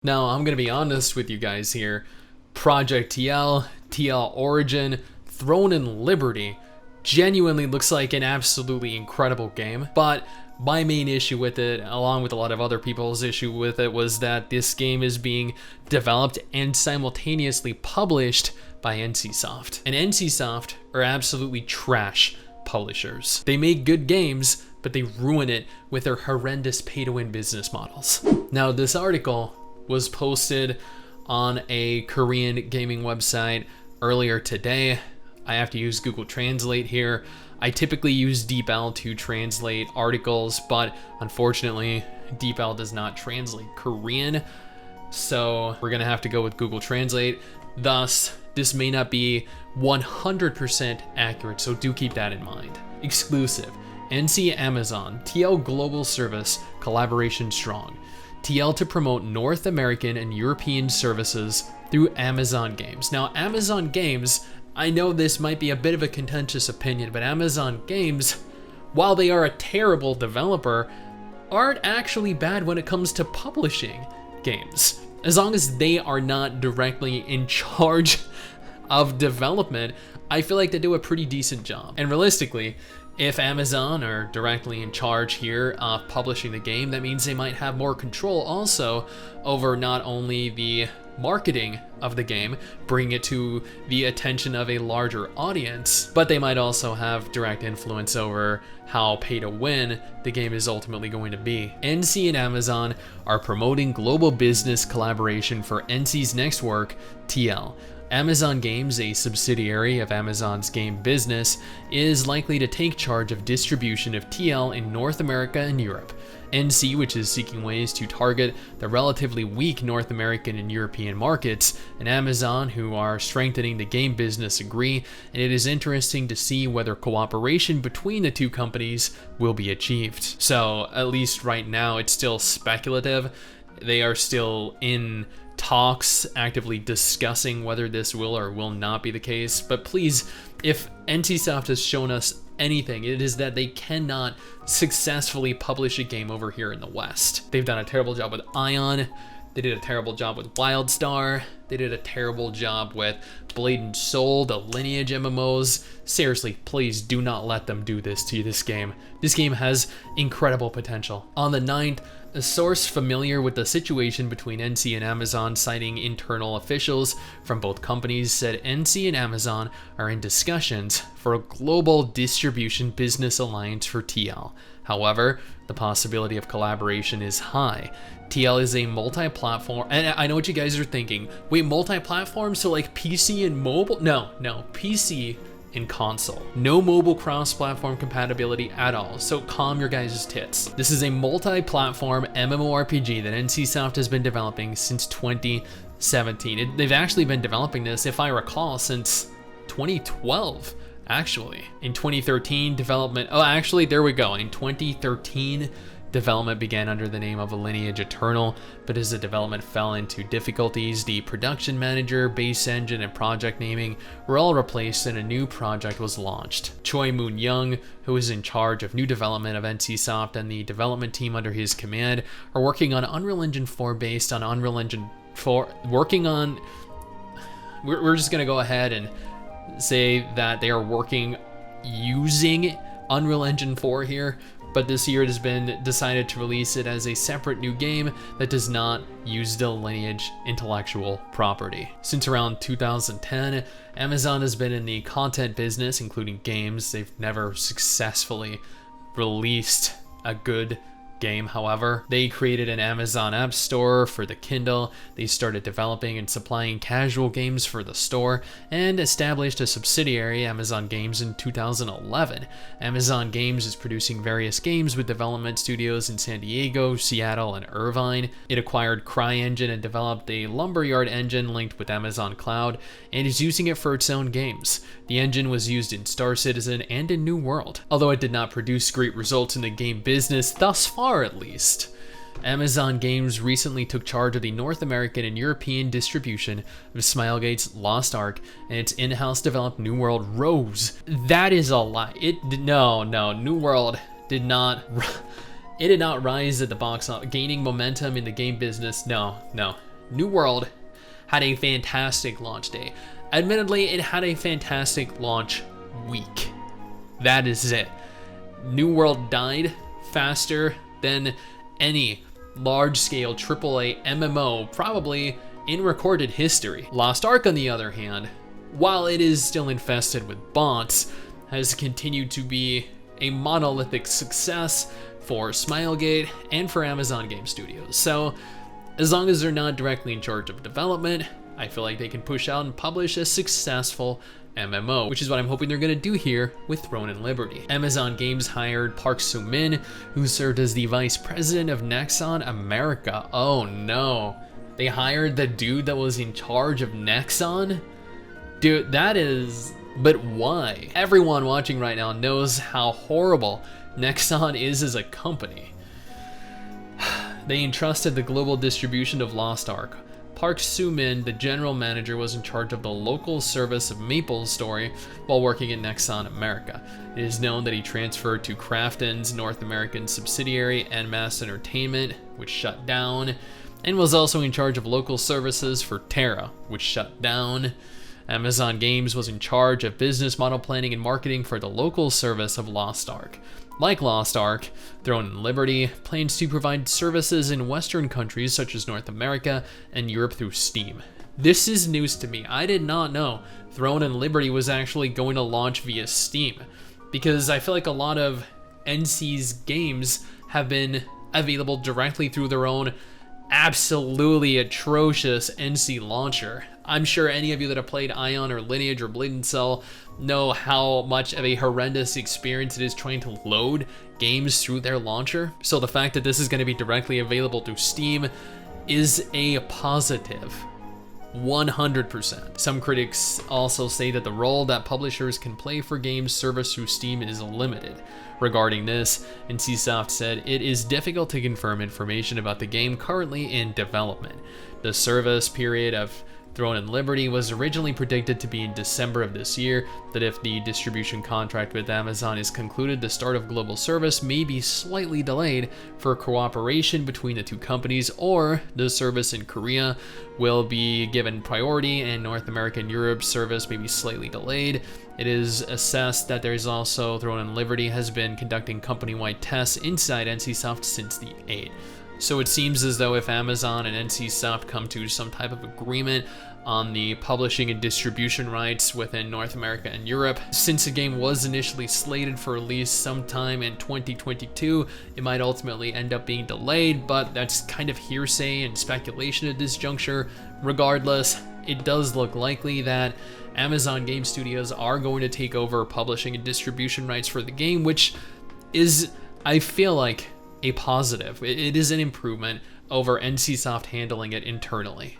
Now, I'm going to be honest with you guys here. Project TL, TL Origin, Throne and Liberty genuinely looks like an absolutely incredible game, but my main issue with it, along with a lot of other people's issue with it, was that this game is being developed and simultaneously published by NCSoft. And NCSoft are absolutely trash publishers. They make good games, but they ruin it with their horrendous pay-to-win business models. Now, this article was posted on a Korean gaming website earlier today. I have to use Google Translate here. I typically use DeepL to translate articles, but unfortunately, DeepL does not translate Korean, so we're gonna have to go with Google Translate. Thus, this may not be 100% accurate, so do keep that in mind. Exclusive. NC Amazon, TL Global Service, collaboration strong. TL to promote North American and European services through Amazon Games. Now, Amazon Games, I know this might be a bit of a contentious opinion, but Amazon Games, while they are a terrible developer, aren't actually bad when it comes to publishing games. As long as they are not directly in charge of development, I feel like they do a pretty decent job. And realistically, if Amazon are directly in charge here of publishing the game, that means they might have more control also over not only the marketing of the game, bring it to the attention of a larger audience, but they might also have direct influence over how pay to win the game is ultimately going to be. NC and Amazon are promoting global business collaboration for NC's next work, TL. Amazon Games, a subsidiary of Amazon's game business, is likely to take charge of distribution of TL in North America and Europe. NC, which is seeking ways to target the relatively weak North American and European markets, and Amazon, who are strengthening the game business, agree, and it is interesting to see whether cooperation between the two companies will be achieved. So, at least right now, it's still speculative. They are still in talks, actively discussing whether this will or will not be the case. But please, if NCSoft has shown us anything, it is that they cannot successfully publish a game over here in the West. They've done a terrible job with Ion. They did a terrible job with WildStar. They did a terrible job with Blade and Soul, the Lineage MMOs. Seriously, please do not let them do this to this game. This game has incredible potential. On the 9th, a source familiar with the situation between NC and Amazon, citing internal officials from both companies, said NC and Amazon are in discussions for a global distribution business alliance for TL. However, the possibility of collaboration is high. TL is a multi-platform, and I know what you guys are thinking. Wait, multi-platform? So like PC and mobile? No, PC and console. No mobile cross-platform compatibility at all, so calm your guys' tits. This is a multi-platform MMORPG that NCSoft has been developing since 2017. They've actually been developing this, if I recall, since 2012. Actually, in 2013, development, oh, actually, there we go. In 2013, development began under the name of Lineage Eternal, but as the development fell into difficulties, the production manager, base engine, and project naming were all replaced and a new project was launched. Choi Moon Young, who is in charge of new development of NCSoft, and the development team under his command are working on Unreal Engine 4 based on Unreal Engine 4, we're just gonna go ahead and say that they are working using Unreal Engine 4 here, but this year it has been decided to release it as a separate new game that does not use the Lineage intellectual property. Since around 2010, Amazon has been in the content business, including games. They've never successfully released a good game. However, they created an Amazon App Store for the Kindle. They started developing and supplying casual games for the store and established a subsidiary, Amazon Games, in 2011. Amazon Games is producing various games with development studios in San Diego, Seattle, and Irvine. It acquired CryEngine and developed a Lumberyard engine linked with Amazon Cloud and is using it for its own games. The engine was used in Star Citizen and in New World, although it did not produce great results in the game business thus far, at least. Amazon Games recently took charge of the North American and European distribution of Smilegate's Lost Ark and its in-house developed New World Rose. That is a lie. No, New World did not. It did not rise at the box office, gaining momentum in the game business. No. New World had a fantastic launch day. Admittedly, it had a fantastic launch week. That is it. New World died faster than any large-scale AAA MMO probably in recorded history. Lost Ark, on the other hand, while it is still infested with bots, has continued to be a monolithic success for Smilegate and for Amazon Game Studios. So as long as they're not directly in charge of development, I feel like they can push out and publish a successful MMO, which is what I'm hoping they're going to do here with Throne and Liberty. Amazon Games hired Park Soo-min, who served as the vice president of Nexon America. Oh no, they hired the dude that was in charge of Nexon? Dude, that is... But why? Everyone watching right now knows how horrible Nexon is as a company. They entrusted the global distribution of Lost Ark. Park Soo-min, the general manager, was in charge of the local service of MapleStory while working at Nexon America. It is known that he transferred to Krafton's North American subsidiary, NMAS Entertainment, which shut down, and was also in charge of local services for Terra, which shut down. Amazon Games was in charge of business model planning and marketing for the local service of Lost Ark. Like Lost Ark, Throne and Liberty plans to provide services in Western countries such as North America and Europe through Steam. This is news to me. I did not know Throne and Liberty was actually going to launch via Steam, because I feel like a lot of NC's games have been available directly through their own absolutely atrocious NC launcher. I'm sure any of you that have played Ion or Lineage or Blade and Cell know how much of a horrendous experience it is trying to load games through their launcher. So the fact that this is going to be directly available through Steam is a positive. 100%. Some critics also say that the role that publishers can play for games serviced through Steam is limited. Regarding this, NCSoft said it is difficult to confirm information about the game currently in development. The service period of Throne and Liberty was originally predicted to be in December of this year, that if the distribution contract with Amazon is concluded, the start of global service may be slightly delayed for cooperation between the two companies, or the service in Korea will be given priority and North America and Europe service may be slightly delayed. It is assessed that there's also Throne and Liberty has been conducting company-wide tests inside NCSoft since the 8th. So it seems as though if Amazon and NCSoft come to some type of agreement on the publishing and distribution rights within North America and Europe, since the game was initially slated for release sometime in 2022, it might ultimately end up being delayed, but that's kind of hearsay and speculation at this juncture. Regardless, it does look likely that Amazon Game Studios are going to take over publishing and distribution rights for the game, which is, I feel like, a positive. It is an improvement over NCSoft handling it internally.